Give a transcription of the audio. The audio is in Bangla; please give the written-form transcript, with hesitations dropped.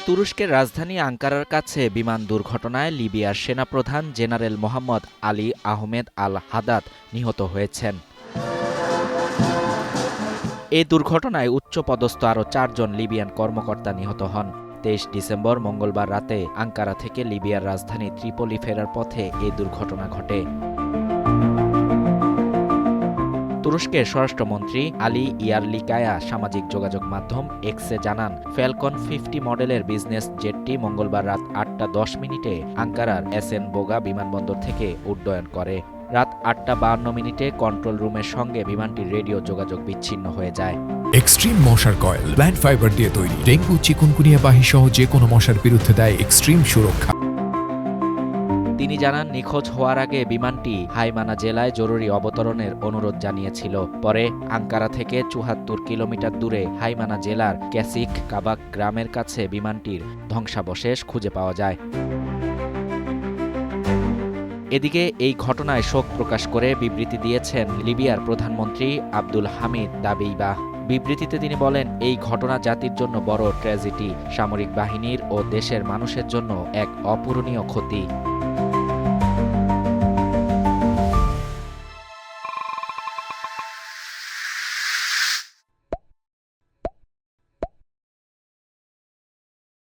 তুরস্কের রাজধানী আঙ্কারার কাছে বিমান দুর্ঘটনায় লিবিয়ার সেনাপ্রধান জেনারেল মোহাম্মদ আলী আহমেদ আল হাদাদ নিহত হয়েছেন। এই দুর্ঘটনায় উচ্চপদস্থ আরও ৪ জন লিবিয়ান কর্মকর্তা নিহত হন। ২৩ ডিসেম্বর মঙ্গলবার রাতে আঙ্কারা থেকে লিবিয়ার রাজধানী ত্রিপোলি ফেরার পথে এই দুর্ঘটনা ঘটে। তুরস্কের স্বরাষ্ট্রমন্ত্রী আলী ইয়ারলিকায়া সামাজিক যোগাযোগ মাধ্যম এক্সে জানান, ফ্যালকন 50 মডেলের বিজনেস জেটটি মঙ্গলবার রাত ৮টা ১০ আঙ্কারার এসএন বোগা বিমানবন্দর থেকে উড্ডয়ন করে। রাত ৮টা ৫২ কন্ট্রোল রুমের সঙ্গে বিমানটির রেডিও যোগাযোগ বিচ্ছিন্ন হয়ে যায়। এক্সট্রিম মশার কয়েল প্ল্যান্ট ফাইবার দিয়ে তৈরি, ডেঙ্গু চিকুনগুনিয়া বাহি সহ যে কোনো মশার বিরুদ্ধে দেয় এক্সট্রিম সুরক্ষা। তিনি জানান, নিখোঁজ হওয়ার আগে বিমানটি হাইমানা জেলায় জরুরি অবতরণের অনুরোধ জানিয়েছিল। পরে আঙ্কারা থেকে ৭৪ কিলোমিটার দূরে হাইমানা জেলার ক্যাসিক কাবাক গ্রামের কাছে বিমানটির ধ্বংসাবশেষ খুঁজে পাওয়া যায়। এদিকে এই ঘটনায় শোক প্রকাশ করে বিবৃতি দিয়েছেন লিবিয়ার প্রধানমন্ত্রী আব্দুল হামিদ দাবিইবা। বিবৃতিতে তিনি বলেন, এই ঘটনা জাতির জন্য বড় ট্র্যাজেডি, সামরিক বাহিনীর ও দেশের মানুষের জন্য এক অপূরণীয় ক্ষতি।